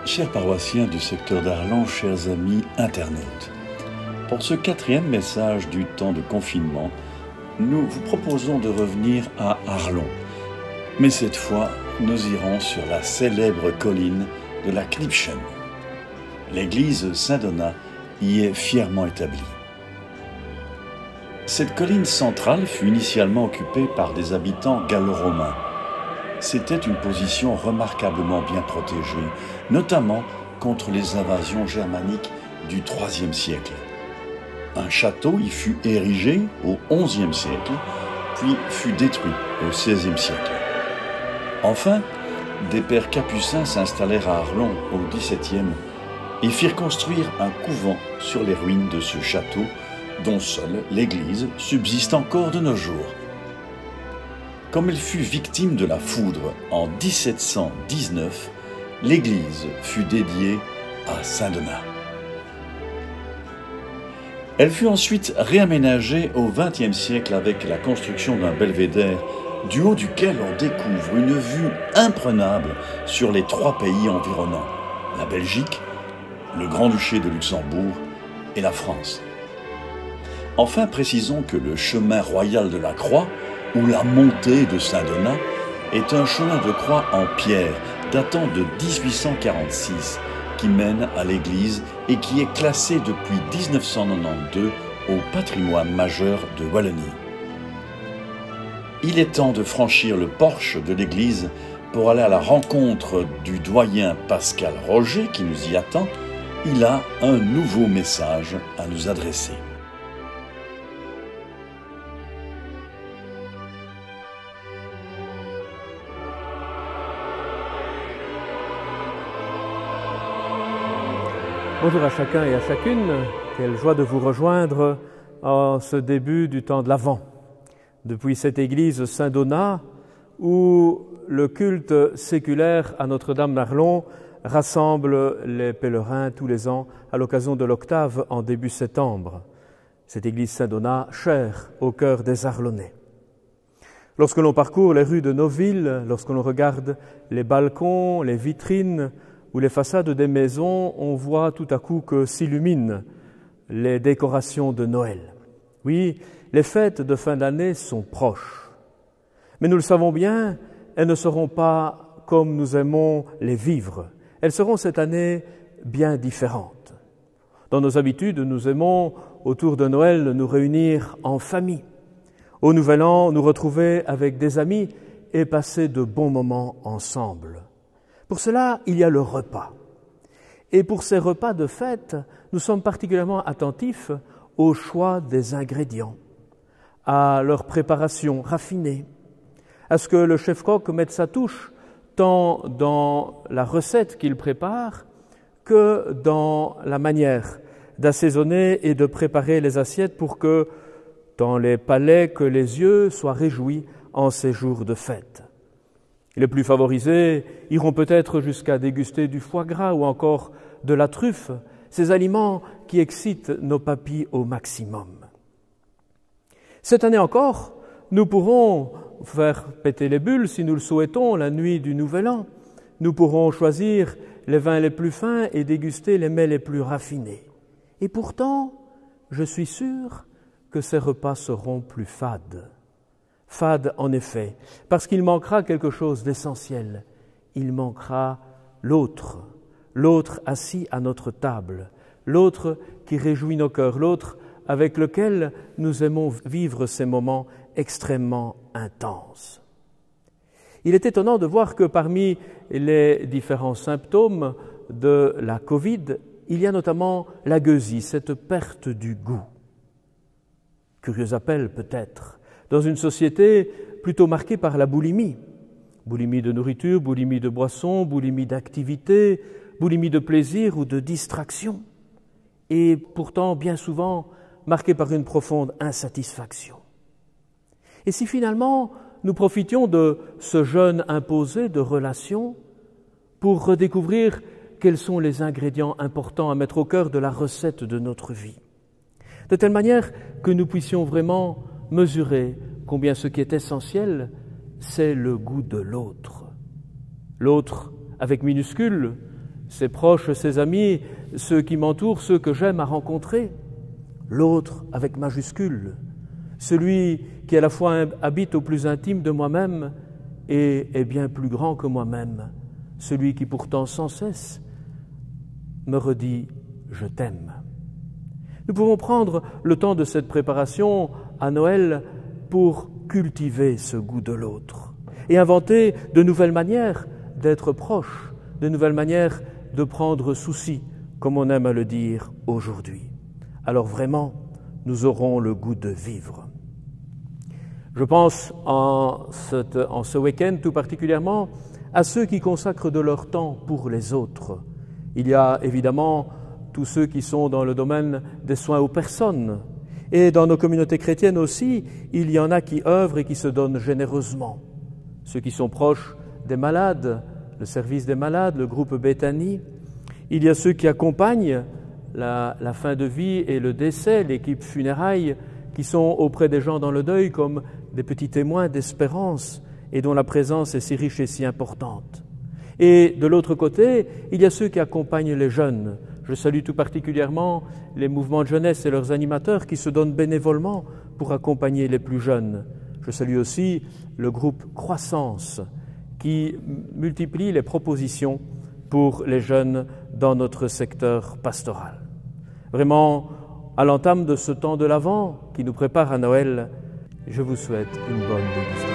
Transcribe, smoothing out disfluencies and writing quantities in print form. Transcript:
Chers paroissiens du secteur d'Arlon, chers amis internautes, pour ce 4e message du temps de confinement, nous vous proposons de revenir à Arlon. Mais cette fois, nous irons sur la célèbre colline de la Knipschen. L'église Saint-Donat y est fièrement établie. Cette colline centrale fut initialement occupée par des habitants gallo-romains. C'était une position remarquablement bien protégée, notamment contre les invasions germaniques du IIIe siècle. Un château y fut érigé au XIe siècle, puis fut détruit au XVIe siècle. Enfin, des pères capucins s'installèrent à Arlon au XVIIe et firent construire un couvent sur les ruines de ce château, dont seule l'église subsiste encore de nos jours. Comme elle fut victime de la foudre en 1719, l'église fut dédiée à Saint-Donat. Elle fut ensuite réaménagée au XXe siècle avec la construction d'un belvédère du haut duquel on découvre une vue imprenable sur les 3 pays environnants, la Belgique, le Grand-Duché de Luxembourg et la France. Enfin, précisons que le chemin royal de la Croix, ou la montée de Saint-Donat, est un chemin de croix en pierre datant de 1846 qui mène à l'église et qui est classé depuis 1992 au patrimoine majeur de Wallonie. Il est temps de franchir le porche de l'église pour aller à la rencontre du doyen Pascal Roger qui nous y attend. Il a un nouveau message à nous adresser. Bonjour à chacun et à chacune, quelle joie de vous rejoindre en ce début du temps de l'Avent. Depuis cette église Saint-Donat, où le culte séculaire à Notre-Dame d'Arlon rassemble les pèlerins tous les ans à l'occasion de l'octave en début septembre. Cette église Saint-Donat chère au cœur des Arlonnais. Lorsque l'on parcourt les rues de nos villes, lorsque l'on regarde les balcons, les vitrines, ou les façades des maisons, on voit tout à coup que s'illuminent les décorations de Noël. Oui, les fêtes de fin d'année sont proches. Mais nous le savons bien, elles ne seront pas comme nous aimons les vivre. Elles seront cette année bien différentes. Dans nos habitudes, nous aimons, autour de Noël, nous réunir en famille. Au Nouvel An, nous retrouver avec des amis et passer de bons moments ensemble. Pour cela, il y a le repas. Et pour ces repas de fête, nous sommes particulièrement attentifs au choix des ingrédients, à leur préparation raffinée, à ce que le chef-coq mette sa touche tant dans la recette qu'il prépare que dans la manière d'assaisonner et de préparer les assiettes pour que, tant les palais que les yeux soient réjouis en ces jours de fête. Les plus favorisés iront peut-être jusqu'à déguster du foie gras ou encore de la truffe, ces aliments qui excitent nos papilles au maximum. Cette année encore, nous pourrons faire péter les bulles, si nous le souhaitons, la nuit du Nouvel An. Nous pourrons choisir les vins les plus fins et déguster les mets les plus raffinés. Et pourtant, je suis sûr que ces repas seront plus fades. Fade en effet, parce qu'il manquera quelque chose d'essentiel. Il manquera l'autre assis à notre table, l'autre qui réjouit nos cœurs, l'autre avec lequel nous aimons vivre ces moments extrêmement intenses. Il est étonnant de voir que parmi les différents symptômes de la Covid, il y a notamment la gueusie, cette perte du goût. Curieux appel peut-être, dans une société plutôt marquée par la boulimie. Boulimie de nourriture, boulimie de boisson, boulimie d'activité, boulimie de plaisir ou de distraction. Et pourtant, bien souvent, marquée par une profonde insatisfaction. Et si finalement, nous profitions de ce jeûne imposé de relations pour redécouvrir quels sont les ingrédients importants à mettre au cœur de la recette de notre vie, de telle manière que nous puissions vraiment mesurer combien ce qui est essentiel, c'est le goût de l'autre. L'autre, avec minuscule, ses proches, ses amis, ceux qui m'entourent, ceux que j'aime à rencontrer. L'autre avec majuscule, celui qui à la fois habite au plus intime de moi-même et est bien plus grand que moi-même, celui qui pourtant sans cesse me redit « je t'aime ». Nous pouvons prendre le temps de cette préparation à Noël pour cultiver ce goût de l'autre et inventer de nouvelles manières d'être proche, de nouvelles manières de prendre souci, comme on aime à le dire aujourd'hui. Alors vraiment, nous aurons le goût de vivre. Je pense en ce week-end tout particulièrement à ceux qui consacrent de leur temps pour les autres. Il y a évidemment tous ceux qui sont dans le domaine des soins aux personnes. Et dans nos communautés chrétiennes aussi, il y en a qui œuvrent et qui se donnent généreusement. Ceux qui sont proches des malades, le service des malades, le groupe Béthanie. Il y a ceux qui accompagnent la fin de vie et le décès, l'équipe funérailles, qui sont auprès des gens dans le deuil comme des petits témoins d'espérance et dont la présence est si riche et si importante. Et de l'autre côté, il y a ceux qui accompagnent les jeunes. Je salue tout particulièrement les mouvements de jeunesse et leurs animateurs qui se donnent bénévolement pour accompagner les plus jeunes. Je salue aussi le groupe Croissance qui multiplie les propositions pour les jeunes dans notre secteur pastoral. Vraiment, à l'entame de ce temps de l'Avent qui nous prépare à Noël, je vous souhaite une bonne dégustation.